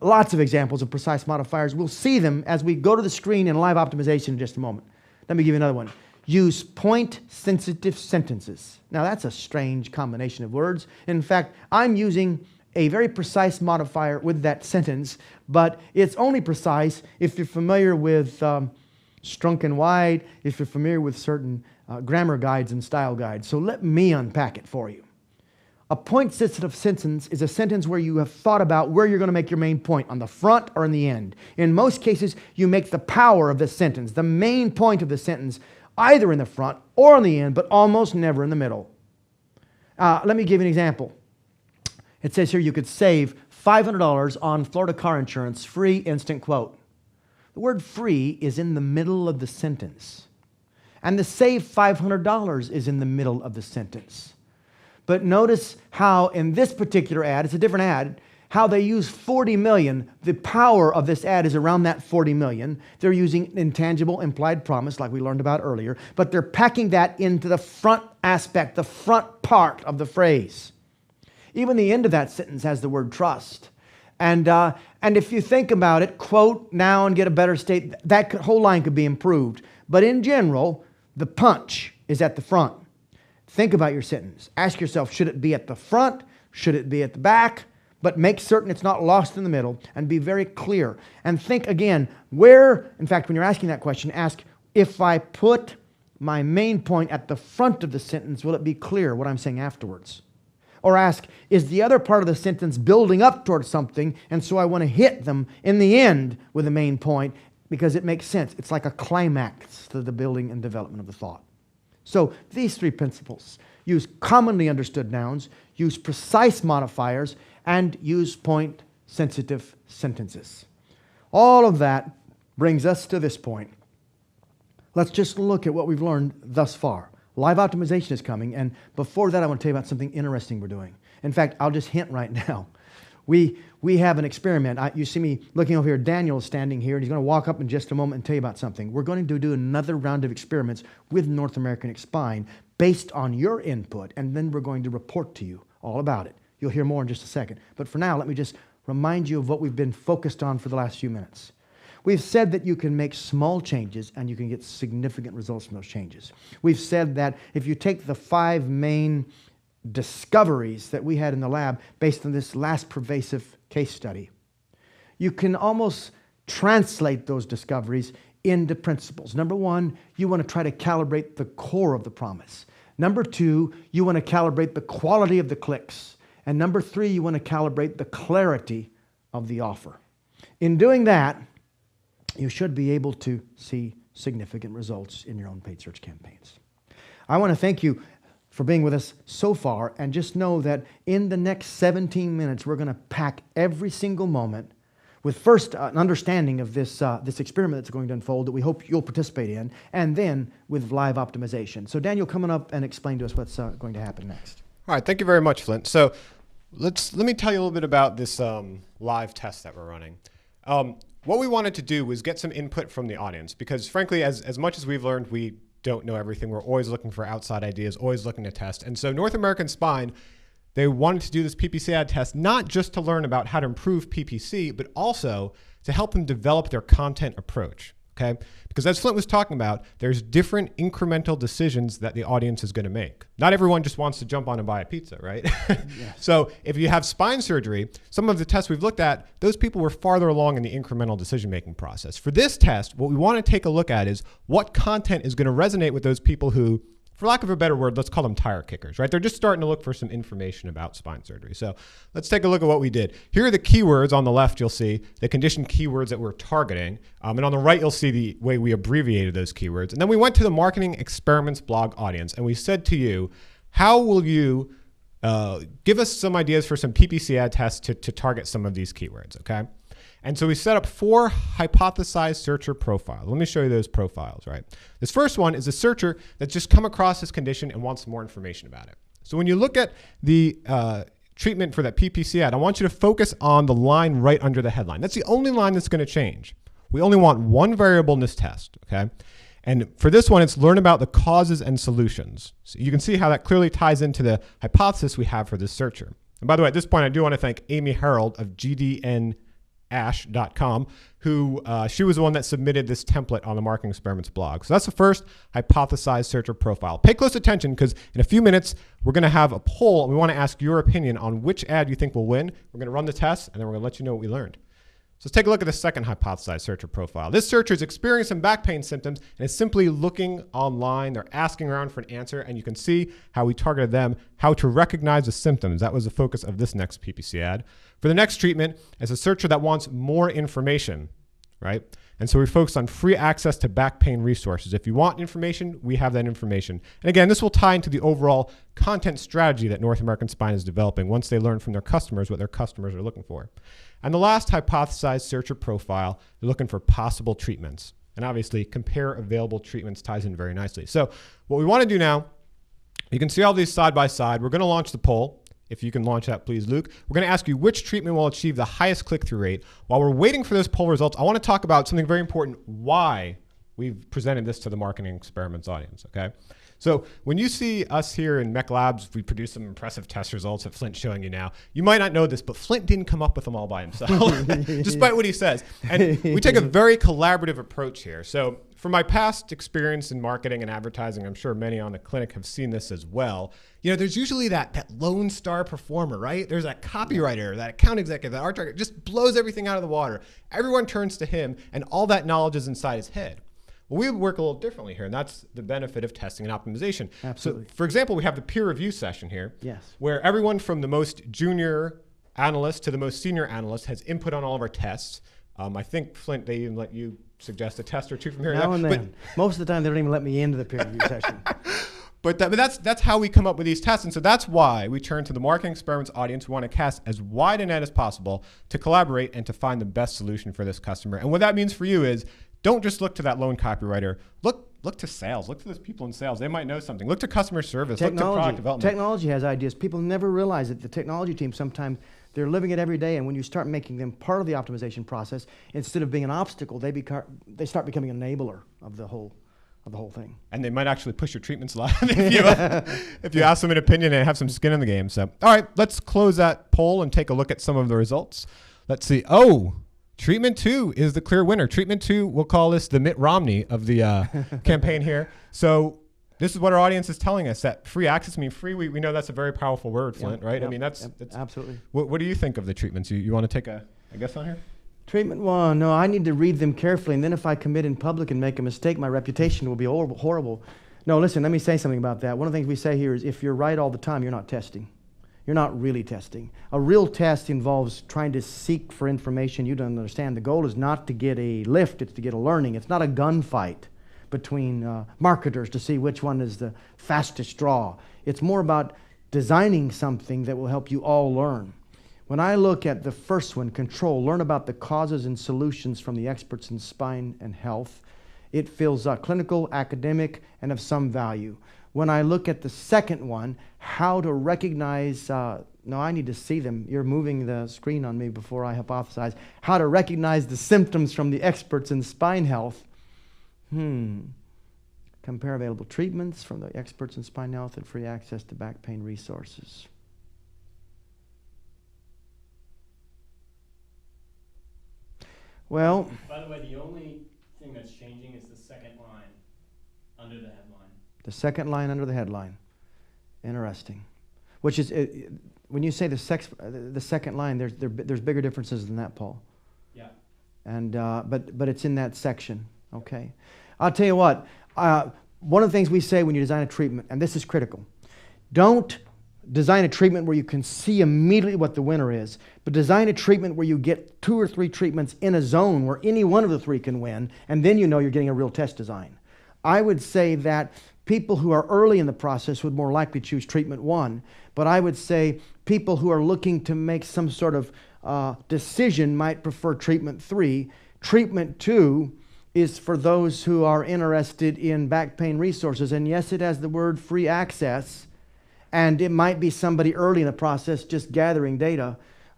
lots of examples of precise modifiers. We'll see them as we go to the screen in live optimization in just a moment. Let me give you another one. Use point-sensitive sentences. Now, that's a strange combination of words. In fact, I'm using a very precise modifier with that sentence, but it's only precise if you're familiar with Strunk and Wide, if you're familiar with certain grammar guides and style guides. So let me unpack it for you. A point-sensitive sentence is a sentence where you have thought about where you're going to make your main point, on the front or in the end. In most cases, you make the power of the sentence, the main point of the sentence, either in the front or in the end, but almost never in the middle. Let me give you an example. It says here you could save $500 on Florida car insurance, free instant quote. The word free is in the middle of the sentence. And the save $500 is in the middle of the sentence. But notice how in this particular ad, it's a different ad, how they use 40 million. The power of this ad is around that 40 million. They're using intangible implied promise like we learned about earlier, but they're packing that into the front aspect, the front part of the phrase. Even the end of that sentence has the word trust. And if you think about it, quote now and get a better state, that whole line could be improved. But in general, the punch is at the front. Think about your sentence. Ask yourself, should it be at the front? Should it be at the back? but make certain it's not lost in the middle, and be very clear. And think again, where, in fact, when you're asking that question, ask, if I put my main point at the front of the sentence, will it be clear what I'm saying afterwards? Or ask, is the other part of the sentence building up towards something, and so I want to hit them in the end with the main point because it makes sense. It's like a climax to the building and development of the thought. So these three principles: use commonly understood nouns, use precise modifiers, and use point-sensitive sentences. All of that brings us to this point. Let's just look at what we've learned thus far. Live optimization is coming, and before that I want to tell you about something interesting we're doing. In fact, I'll just hint right now. We have an experiment. You see me looking over here. Daniel's standing here, and he's going to walk up in just a moment and tell you about something. We're going to do another round of experiments with North American Spine based on your input, and then we're going to report to you all about it. You'll hear more in just a second. But for now, let me just remind you of what we've been focused on for the last few minutes. We've said that you can make small changes and you can get significant results from those changes. We've said that if you take the 5 main discoveries that we had in the lab based on this last pervasive case study, you can almost translate those discoveries into principles. Number 1, you want to try to calibrate the core of the promise. Number 2, you want to calibrate the quality of the clicks. And number 3, you want to calibrate the clarity of the offer. In doing that, you should be able to see significant results in your own paid search campaigns. I want to thank you for being with us so far, and just know that in the next 17 minutes, we're going to pack every single moment with first an understanding of this experiment that's going to unfold that we hope you'll participate in, and then with live optimization. So Daniel, coming up and explain to us what's going to happen next. All right, thank you very much, Flint. So let me tell you a little bit about this live test that we're running. What we wanted to do was get some input from the audience, because frankly, as much as we've learned, we don't know everything. We're always looking for outside ideas, always looking to test. And so North American Spine, they wanted to do this PPC ad test, not just to learn about how to improve PPC, but also to help them develop their content approach. Okay? Because as Flint was talking about, there's different incremental decisions that the audience is going to make. Not everyone just wants to jump on and buy a pizza, right? Yes. So if you have spine surgery, some of the tests we've looked at, those people were farther along in the incremental decision-making process. For this test, what we want to take a look at is what content is going to resonate with those people who, for lack of a better word, let's call them tire kickers, right? They're just starting to look for some information about spine surgery. So let's take a look at what we did. Here are the keywords on the left. You'll see the conditioned keywords that we're targeting. And on the right, you'll see the way we abbreviated those keywords. And then we went to the Marketing Experiments blog audience, and we said to you, how will you give us some ideas for some PPC ad tests to target some of these keywords, okay? And so we set up 4 hypothesized searcher profiles. Let me show you those profiles, right? This first one is a searcher that's just come across this condition and wants more information about it. So when you look at the treatment for that PPC ad, I want you to focus on the line right under the headline. That's the only line that's going to change. We only want one variable in this test, okay? And for this one, it's learn about the causes and solutions. So you can see how that clearly ties into the hypothesis we have for this searcher. And by the way, at this point, I do want to thank Amy Harold of GDNAsh.com, who she was the one that submitted this template on the Marketing Experiments blog. So that's the first hypothesized searcher profile. Pay close attention, because in a few minutes, we're going to have a poll, and we want to ask your opinion on which ad you think will win. We're going to run the test, and then we're going to let you know what we learned. So let's take a look at the second hypothesized searcher profile. This searcher is experiencing some back pain symptoms and is simply looking online. They're asking around for an answer, and you can see how we targeted them, how to recognize the symptoms. That was the focus of this next PPC ad. For the next treatment, as a searcher that wants more information, right? And so we focus on free access to back pain resources. If you want information, we have that information. And again, this will tie into the overall content strategy that North American Spine is developing once they learn from their customers what their customers are looking for. And the last hypothesized searcher profile, they're looking for possible treatments. And obviously, compare available treatments ties in very nicely. So what we want to do now, you can see all these side by side. We're going to launch the poll. If you can launch that, please, Luke. We're going to ask you which treatment will achieve the highest click-through rate. While we're waiting for those poll results, I want to talk about something very important, why we've presented this to the Marketing Experiments audience, okay? So when you see us here in MECLABS, we produce some impressive test results that Flint's showing you now. You might not know this, but Flint didn't come up with them all by himself, despite what he says. And we take a very collaborative approach here. So from my past experience in marketing and advertising, I'm sure many on the clinic have seen this as well. There's usually that lone star performer, right? There's that copywriter, that account executive, that art director, just blows everything out of the water. Everyone turns to him, and all that knowledge is inside his head. Well, we work a little differently here, and that's the benefit of testing and optimization. Absolutely. So, for example, we have the peer review session here, yes, where everyone from the most junior analyst to the most senior analyst has input on all of our tests. I think, Flint, they even let you suggest a test or two from here. Now and then. Most of the time, they don't even let me into the peer review session. But that's how we come up with these tests. And so that's why we turn to the marketing experiments audience. We want to cast as wide a net as possible to collaborate and to find the best solution for this customer. And what that means for you is don't just look to that lone copywriter. Look to sales. Look to those people in sales. They might know something. Look to customer service. Look to product development. Technology has ideas. People never realize that the technology team sometimes they're living it every day, and when you start making them part of the optimization process, instead of being an obstacle, they start becoming an enabler of the whole thing. And they might actually push your treatments live if you ask them an opinion and have some skin in the game. So, all right, let's close that poll and take a look at some of the results. Let's see. Treatment 2 is the clear winner. Treatment 2, we'll call this the Mitt Romney of the campaign here. So this is what our audience is telling us, that free access, free, we know that's a very powerful word, Flint, right? That's absolutely. What do you think of the treatments? You want to take a guess on here? Treatment 1, no, I need to read them carefully, and then if I commit in public and make a mistake, my reputation will be horrible. No, listen, let me say something about that. One of the things we say here is if you're right all the time, you're not testing. You're not really testing. A real test involves trying to seek for information you don't understand. The goal is not to get a lift, it's to get a learning. It's not a gunfight between marketers to see which one is the fastest draw. It's more about designing something that will help you all learn. When I look at the first one, control, learn about the causes and solutions from the experts in spine and health, it feels clinical, academic, and of some value. When I look at the second one, how to recognize, no, I need to see them. You're moving the screen on me before I hypothesize. How to recognize the symptoms from the experts in spine health. Compare available treatments from the experts in spine health and free access to back pain resources. Well, by the way, the only thing that's changing is the second line under the headline. The second line under the headline. Interesting. Which is, when you say the second line, there's bigger differences than that, Paul. Yeah. And but it's in that section. Okay. I'll tell you what. One of the things we say when you design a treatment, and this is critical, don't design a treatment where you can see immediately what the winner is, but design a treatment where you get 2 or 3 treatments in a zone where any one of the 3 can win, and then you know you're getting a real test design. I would say that people who are early in the process would more likely choose treatment 1, but I would say people who are looking to make some sort of decision might prefer treatment 3. Treatment 2 is for those who are interested in back pain resources, and yes, it has the word free access, and it might be somebody early in the process just gathering data,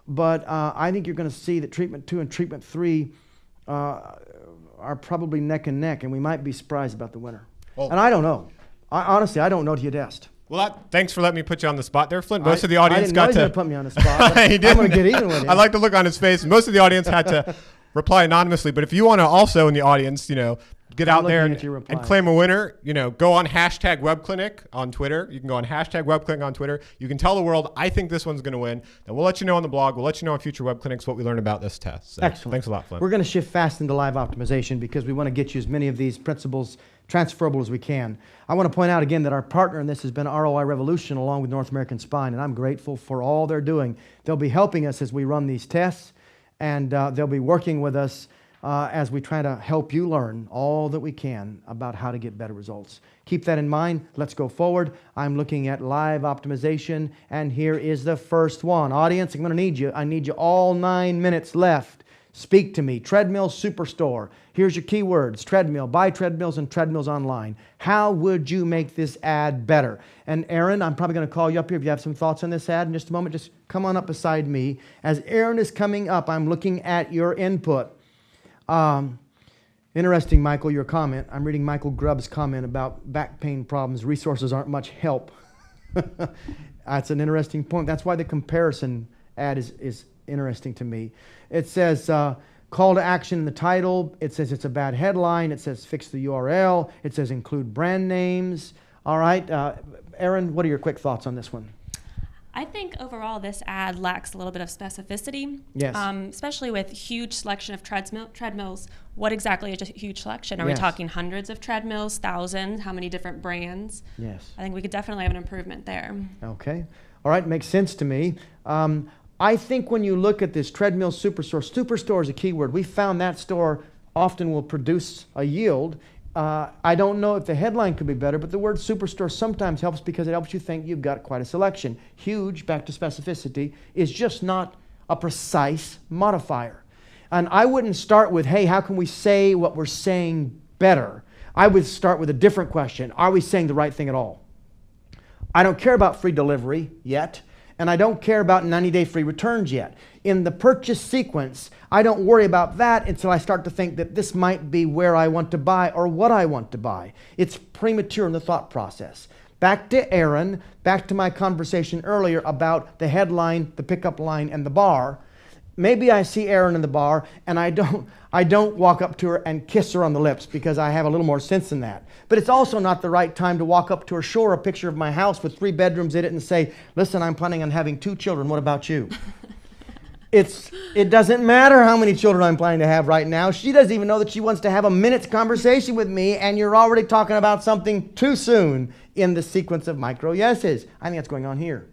but I think you're going to see that treatment 2 and treatment 3 are probably neck and neck, and we might be surprised about the winner. Well, and I don't know. Honestly, I don't know till you test. Well, thanks for letting me put you on the spot there, Flint. Most of the audience got to put me on the spot. He did. I'm going to get even with him. I like the look on his face. Most of the audience had to reply anonymously, but if you want to also in the audience, get out there and claim a winner, go on #WebClinic on Twitter. You can go on #WebClinic on Twitter. You can tell the world, I think this one's going to win. And we'll let you know on the blog. We'll let you know on future web clinics what we learned about this test. So excellent. Thanks a lot, Flint. We're going to shift fast into live optimization because we want to get you as many of these principles transferable as we can. I want to point out again that our partner in this has been ROI Revolution along with North American Spine, and I'm grateful for all they're doing. They'll be helping us as we run these tests, and they'll be working with us as we try to help you learn all that we can about how to get better results. Keep that in mind. Let's go forward. I'm looking at live optimization, and here is the first one. Audience, I'm going to need you. I need you all 9 minutes left. Speak to me. Treadmill Superstore. Here's your keywords. Treadmill. Buy treadmills and treadmills online. How would you make this ad better? And Aaron, I'm probably going to call you up here if you have some thoughts on this ad in just a moment. Just come on up beside me. As Aaron is coming up, I'm looking at your input. Interesting, Michael, your comment. I'm reading Michael Grubb's comment about back pain problems. Resources aren't much help. That's an interesting point. That's why the comparison ad is interesting to me. It says, Call to action in the title, it says it's a bad headline. It says fix the URL. It says include brand names. All right, Erin, what are your quick thoughts on this one? I think overall this ad lacks a little bit of specificity. Yes. Especially with huge selection of treadmills. What exactly is a huge selection? Are Yes. we talking hundreds of treadmills, thousands? How many different brands? Yes. I think we could definitely have an improvement there. Okay. All right, makes sense to me. I think when you look at this treadmill superstore is a key word. We found that store often will produce a yield. I don't know if the headline could be better, but the word superstore sometimes helps because it helps you think you've got quite a selection. Huge, back to specificity, is just not a precise modifier. And I wouldn't start with, hey, how can we say what we're saying better? I would start with a different question. Are we saying the right thing at all? I don't care about free delivery yet, and I don't care about 90-day free returns yet. In the purchase sequence, I don't worry about that until I start to think that this might be where I want to buy or what I want to buy. It's premature in the thought process. Back to Erin, back to my conversation earlier about the headline, the pickup line, and the bar. Maybe I see Erin in the bar and I don't walk up to her and kiss her on the lips because I have a little more sense than that. But it's also not the right time to walk up to her, show her a picture of my house with 3 bedrooms in it and say, listen, I'm planning on having 2 children. What about you? It doesn't matter how many children I'm planning to have right now. She doesn't even know that she wants to have a minute's conversation with me, and you're already talking about something too soon in the sequence of micro yeses. I think that's going on here.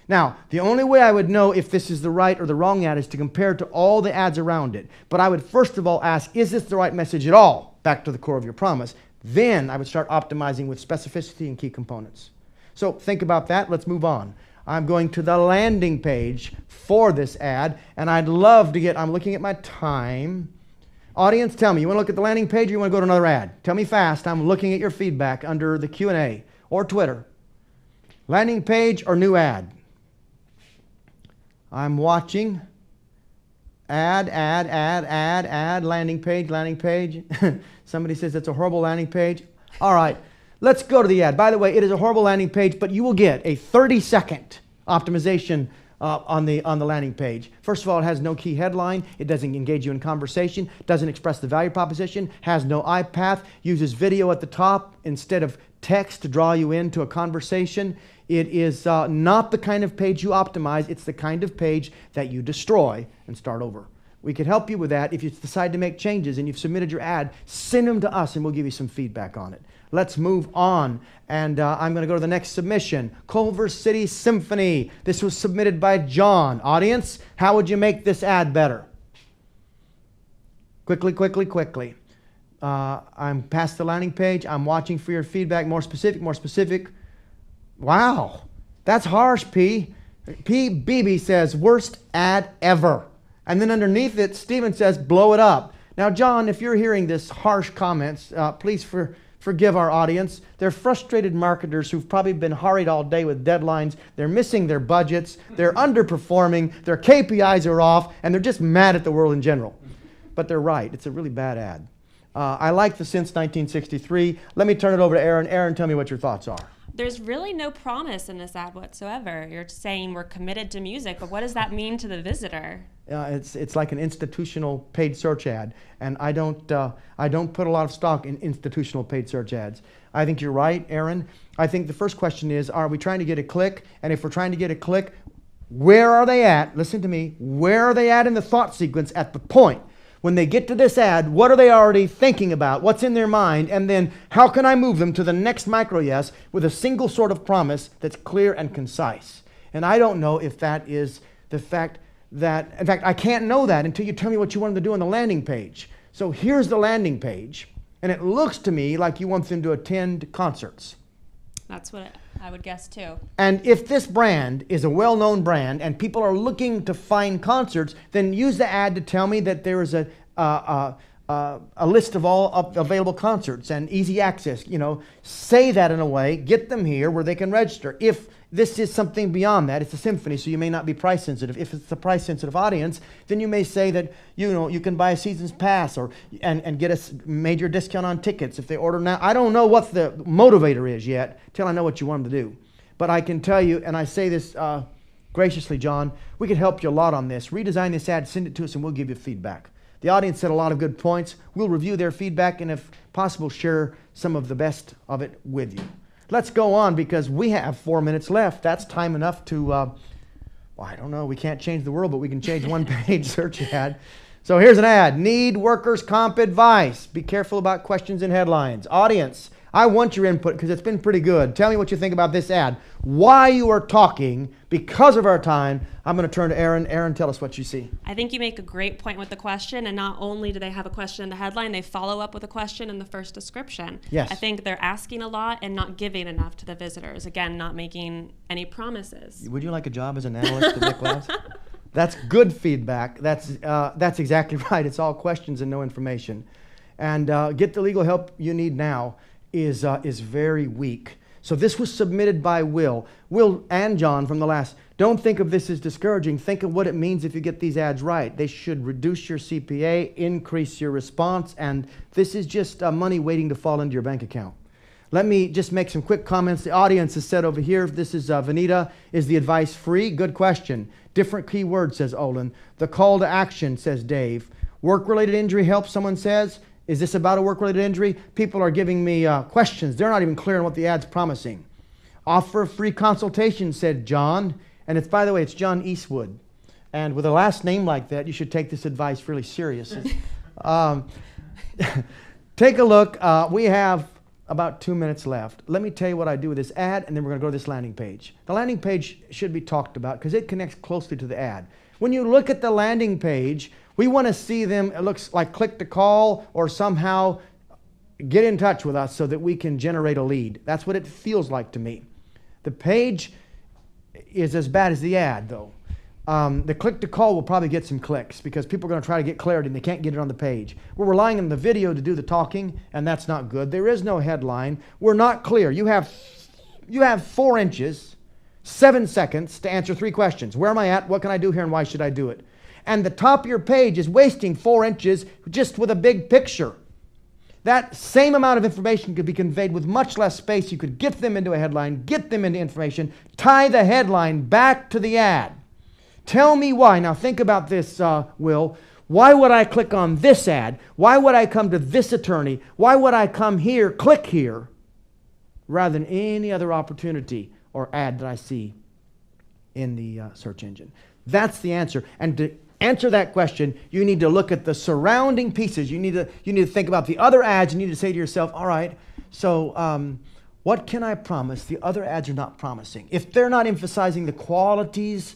Now, the only way I would know if this is the right or the wrong ad is to compare to all the ads around it. But I would first of all ask, is this the right message at all? Back to the core of your promise. Then I would start optimizing with specificity and key components. So think about that. Let's move on. I'm going to the landing page for this ad, and I'd love to I'm looking at my time. Audience, tell me, you want to look at the landing page or you want to go to another ad? Tell me fast. I'm looking at your feedback under the Q&A or Twitter. Landing page or new ad? I'm watching. Ad, landing page. Somebody says it's a horrible landing page. All right, let's go to the ad. By the way, it is a horrible landing page, but you will get a 30-second optimization on the landing page. First of all, it has no key headline. It doesn't engage you in conversation. Doesn't express the value proposition. Has no iPath. Uses video at the top instead of text to draw you into a conversation. It is not the kind of page you optimize. It's the kind of page that you destroy and start over. We could help you with that. If you decide to make changes and you've submitted your ad, send them to us and we'll give you some feedback on it. Let's move on. And I'm going to go to the next submission. Culver City Symphony. This was submitted by John. Audience, how would you make this ad better? Quickly. I'm past the landing page. I'm watching for your feedback. More specific. Wow, that's harsh, P. BB says, worst ad ever. And then underneath it, Steven says, blow it up. Now, John, if you're hearing this harsh comments, please forgive our audience. They're frustrated marketers who've probably been hurried all day with deadlines. They're missing their budgets. They're underperforming. Their KPIs are off, and they're just mad at the world in general. But they're right. It's a really bad ad. I like the since 1963. Let me turn it over to Erin. Erin, tell me what your thoughts are. There's really no promise in this ad whatsoever. You're saying we're committed to music, but what does that mean to the visitor? It's like an institutional paid search ad, and I don't put a lot of stock in institutional paid search ads. I think you're right, Erin. I think the first question is, are we trying to get a click? And if we're trying to get a click, where are they at? Listen to me. Where are they at in the thought sequence at the point? When they get to this ad, what are they already thinking about? What's in their mind? And then how can I move them to the next micro yes with a single sort of promise that's clear and concise? And I don't know if that is the fact that, in fact, I can't know that until you tell me what you want them to do on the landing page. So here's the landing page, and it looks to me like you want them to attend concerts. That's what I would guess too. And if this brand is a well-known brand and people are looking to find concerts, then use the ad to tell me that there is a list of all available concerts and easy access. Say that in a way, get them here where they can register. If this is something beyond that, it's a symphony, so you may not be price sensitive. If it's a price sensitive audience, then you may say that you can buy a season's pass and get a major discount on tickets if they order now. I don't know what the motivator is yet till I know what you want them to do. But I can tell you, and I say this graciously, John, we could help you a lot on this. Redesign this ad, send it to us, and we'll give you feedback. The audience said a lot of good points. We'll review their feedback and if possible share some of the best of it with you. Let's go on because we have 4 minutes left. That's time enough to, well, I don't know, we can't change the world, but we can change one page search ad. So here's an ad. Need workers' comp advice. Be careful about questions and headlines. Audience, I want your input because it's been pretty good. Tell me what you think about this ad. Why you are talking, because of our time, I'm going to turn to Erin. Erin, tell us what you see. I think you make a great point with the question, and not only do they have a question in the headline, they follow up with a question in the first description. Yes. I think they're asking a lot and not giving enough to the visitors. Again, not making any promises. Would you like a job as an analyst at MECLABS? That's good feedback. That's exactly right. It's all questions and no information. And get the legal help you need now is very weak. So this was submitted by Will and John from the last. Don't think of this as discouraging. Think of what it means if you get these ads right. They should reduce your CPA, increase your response, and this is just money waiting to fall into your bank account. Let me just make some quick comments. The audience has said over here, this is Vanita, is the advice free? Good question. Different keywords, says Olin. The call to action, says Dave. Work-related injury help, someone says. Is this about a work-related injury? People are giving me questions. They're not even clear on what the ad's promising. Offer a free consultation, said John. And it's, by the way, it's John Eastwood. And with a last name like that, you should take this advice really serious. Take a look. We have about 2 minutes left. Let me tell you what I do with this ad, and then we're going to go to this landing page. The landing page should be talked about because it connects closely to the ad. When you look at the landing page, we want to see them, it looks like click to call or somehow get in touch with us so that we can generate a lead. That's what it feels like to me. The page is as bad as the ad, though. The click to call will probably get some clicks because people are going to try to get clarity and they can't get it on the page. We're relying on the video to do the talking, and that's not good. There is no headline. We're not clear. You have 4 inches, 7 seconds to answer 3 questions. Where am I at? What can I do here? And why should I do it? And the top of your page is wasting 4 inches just with a big picture. That same amount of information could be conveyed with much less space. You could get them into a headline, get them into information, tie the headline back to the ad. Tell me why. Now think about this, Will. Why would I click on this ad? Why would I come to this attorney? Why would I come here, click here, rather than any other opportunity or ad that I see in the search engine? That's the answer. And to answer that question, you need to look at the surrounding pieces. You need to think about the other ads. You need to say to yourself, all right, so what can I promise the other ads are not promising? If they're not emphasizing the qualities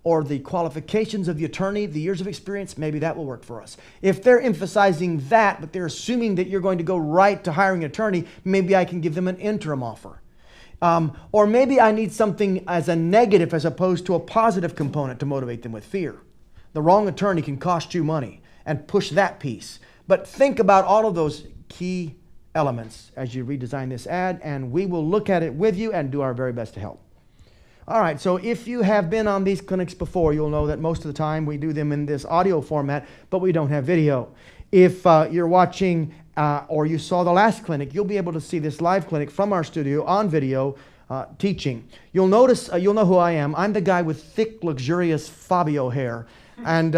or the qualifications of the attorney, the years of experience, maybe that will work for us. If they're emphasizing that, but they're assuming that you're going to go right to hiring an attorney, maybe I can give them an interim offer. Or maybe I need something as a negative as opposed to a positive component to motivate them with fear. The wrong attorney can cost you money, and push that piece. But think about all of those key elements as you redesign this ad, and we will look at it with you and do our very best to help. All right, so if you have been on these clinics before, you'll know that most of the time we do them in this audio format, but we don't have video. If you're watching or you saw the last clinic, you'll be able to see this live clinic from our studio on video teaching. You'll notice, you'll know who I am. I'm the guy with thick, luxurious Fabio hair. And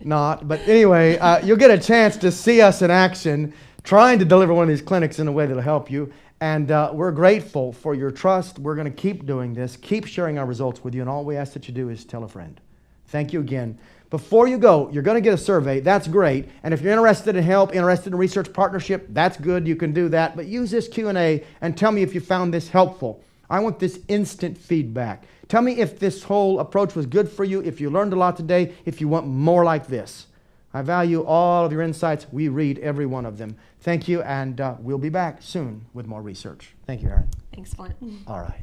not, but anyway, you'll get a chance to see us in action trying to deliver one of these clinics in a way that'll help you. And we're grateful for your trust. We're going to keep doing this, keep sharing our results with you, and all we ask that you do is tell a friend. Thank you again. Before you go, you're going to get a survey. That's great. And if you're interested in help, interested in research partnership, that's good. You can do that. But use this Q&A and tell me if you found this helpful. I want this instant feedback. Tell me if this whole approach was good for you, if you learned a lot today, if you want more like this. I value all of your insights. We read every one of them. Thank you, and we'll be back soon with more research. Thank you, Erin. Thanks, Flint. All right.